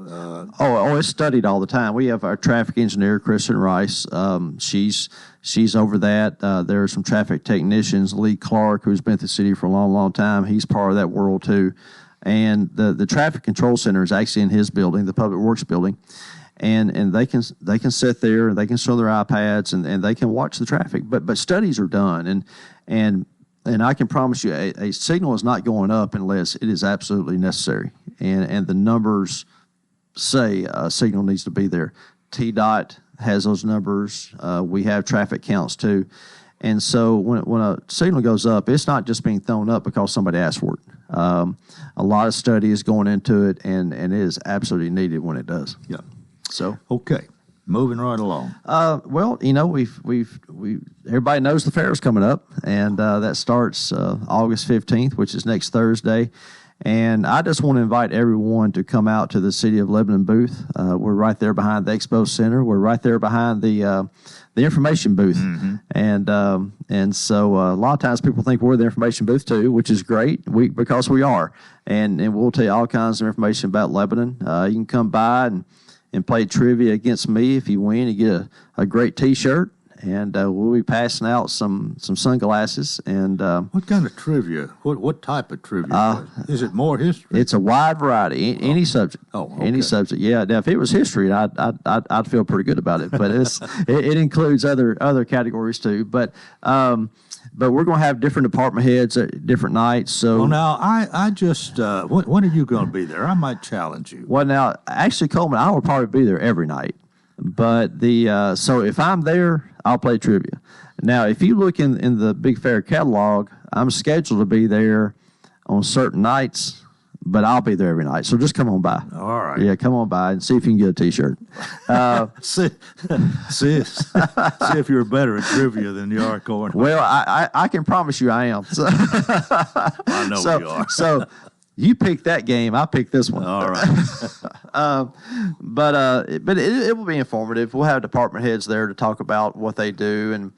It's studied all the time. We have our traffic engineer, Kristen Rice. She's over that. There are some traffic technicians, Lee Clark, who's been at the city for a long, long time. He's part of that world too. And the traffic control center is actually in his building, the Public Works building. And they can sit there and they can show their iPads and they can watch the traffic. But studies are done and I can promise you a signal is not going up unless it is absolutely necessary. And the numbers say a signal needs to be there. TDOT has those numbers. We have traffic counts too. And so when a signal goes up, it's not just being thrown up because somebody asked for it. A lot of study is going into it, and it is absolutely needed when it does. Yeah. So okay, moving right along. Well, we've everybody knows the fair is coming up, and that starts August 15th, which is next Thursday. And I just want to invite everyone to come out to the City of Lebanon booth. We're right there behind the Expo Center. We're right there behind the information booth. Mm-hmm. And so a lot of times people think we're the information booth too, which is great because we are. And we'll tell you all kinds of information about Lebanon. You can come by and play trivia against me. If you win, you get a great T-shirt. And we'll be passing out some sunglasses. And what kind of trivia? What type of trivia? Is it more history? It's a wide variety, any subject. Oh, okay. Any subject. Yeah. Now, if it was history, I'd feel pretty good about it. But it includes other categories too. But we're going to have different department heads at different nights. So well, now I just when are you going to be there? I might challenge you. Well, now actually, Coleman, I will probably be there every night. But so if I'm there, I'll play trivia. Now, if you look in the Big Fair catalog, I'm scheduled to be there on certain nights, but I'll be there every night. So just come on by. All right. Yeah, come on by and see if you can get a T-shirt. See if you're better at trivia than you are, Coleman. Well, I can promise you I am. So, I know you are. So you pick that game, I pick this one. All right. But it will be informative. We'll have department heads there to talk about what they do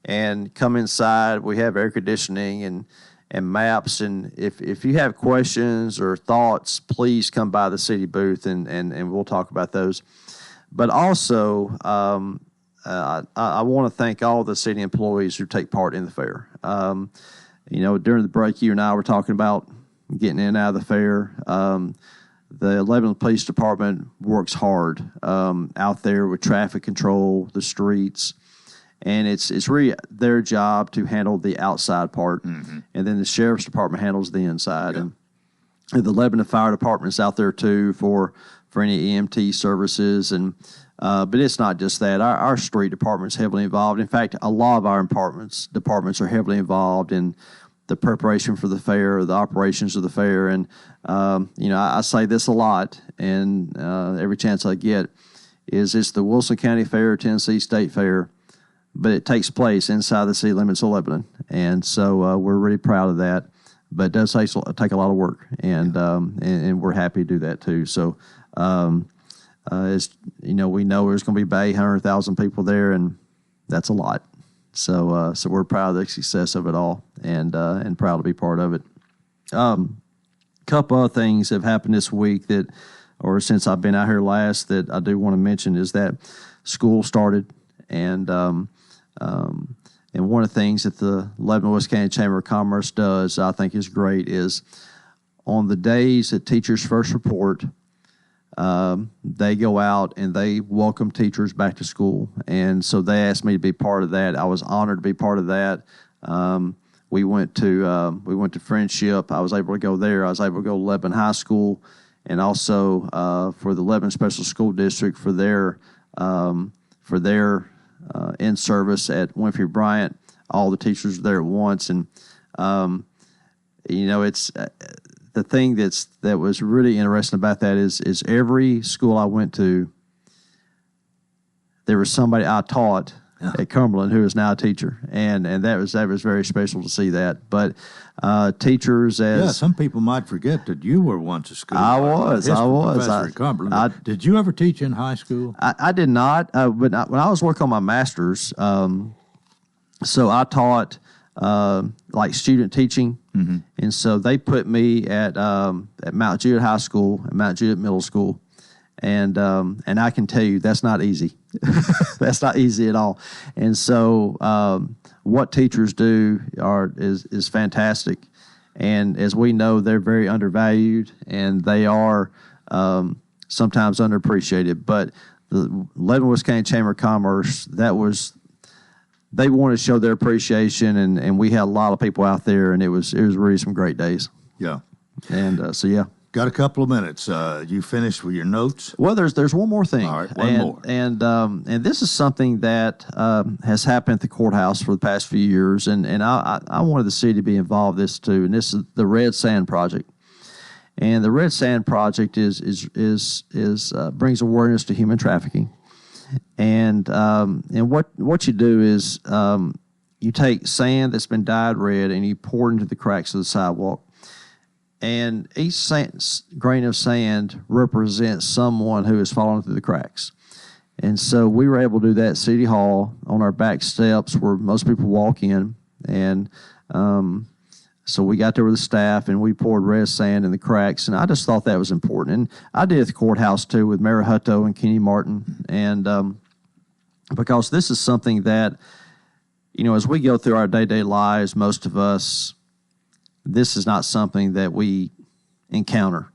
and come inside. We have air conditioning and maps. And if you have questions or thoughts, please come by the city booth and we'll talk about those. But also, I want to thank all the city employees who take part in the fair. During the break, you and I were talking about getting in and out of the fair. The Lebanon Police Department works hard out there with traffic control, the streets, and it's really their job to handle the outside part, and then the Sheriff's Department handles the inside. Yeah. And the Lebanon Fire Department is out there too for any EMT services, and but it's not just that. Our street department is heavily involved. In fact, a lot of our departments are heavily involved in the preparation for the fair, the operations of the fair. And, I say this a lot, and every chance I get is it's the Wilson County Fair, Tennessee State Fair, but it takes place inside the city limits of Lebanon. And so we're really proud of that. But it does take a lot of work, and we're happy to do that too. So, as we know there's going to be about 800,000 people there, and that's a lot. So we're proud of the success of it all, and proud to be part of it. Couple other things have happened this week or since I've been out here last, that I do want to mention is that school started, and one of the things that the Lebanon West County Chamber of Commerce does, I think is great, is on the days that teachers first report, they go out and they welcome teachers back to school. And so they asked me to be part of that. I was honored to be part of that. We went to Friendship. I was able to go there. I was able to go to Lebanon High School, and also for the Lebanon Special School District for their in-service at Winfrey Bryant. All the teachers were there at once. And, it's the thing that was really interesting about that is every school I went to, there was somebody I taught at Cumberland, who is now a teacher, and that was very special to see that. But teachers, some people might forget that you were once a school. I was professor at Cumberland. Did you ever teach in high school? I did not, but when I was working on my master's, so I taught like student teaching, and so they put me at Mount Juliet High School and Mount Juliet Middle School. And I can tell you that's not easy. That's not easy at all. And so what teachers do is fantastic. And as we know, they're very undervalued and they are sometimes underappreciated. But the Leavenworth County Chamber of Commerce, they wanted to show their appreciation, and we had a lot of people out there, and it was really some great days. Yeah. And so yeah. Got a couple of minutes. You finished with your notes? Well, there's one more thing. All right, one more. And this is something that has happened at the courthouse for the past few years, and I wanted the city to be involved in this too. And this is the Red Sand Project. And the Red Sand Project is brings awareness to human trafficking. And what you do is you take sand that's been dyed red and you pour it into the cracks of the sidewalk. And each grain of sand represents someone who has fallen through the cracks. And so we were able to do that at City Hall on our back steps where most people walk in. And so we got there with the staff and we poured red sand in the cracks. And I just thought that was important. And I did at the courthouse too with Mary Hutto and Kenny Martin. And because this is something that, as we go through our day-to-day lives, most of us, this is not something that we encounter,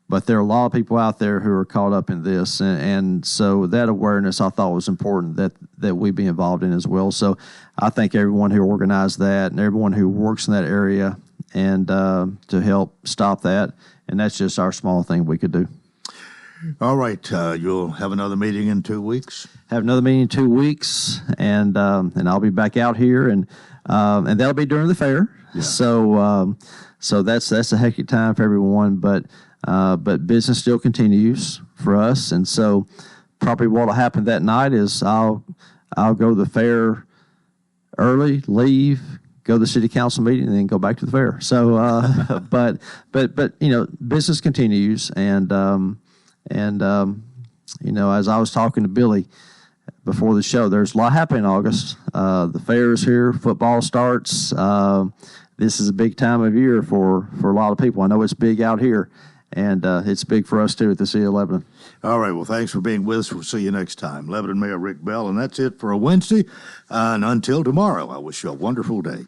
but there are a lot of people out there who are caught up in this. And so that awareness I thought was important that we be involved in as well. So I thank everyone who organized that and everyone who works in that area and to help stop that. And that's just our small thing we could do. All right. You'll have another meeting in 2 weeks? Have another meeting in 2 weeks, and I'll be back out here, and that'll be during the fair. Yeah. So that's a hectic time for everyone, but business still continues for us, and so probably what'll happen that night is I'll go to the fair early, leave, go to the city council meeting, and then go back to the fair. So, but business continues, and as I was talking to Billy before the show, there's a lot happening in August. The fair is here. Football starts. This is a big time of year for a lot of people. I know it's big out here, and it's big for us, too, at the City of Lebanon. All right. Well, thanks for being with us. We'll see you next time. Lebanon Mayor Rick Bell, and that's it for a Wednesday. And until tomorrow, I wish you a wonderful day.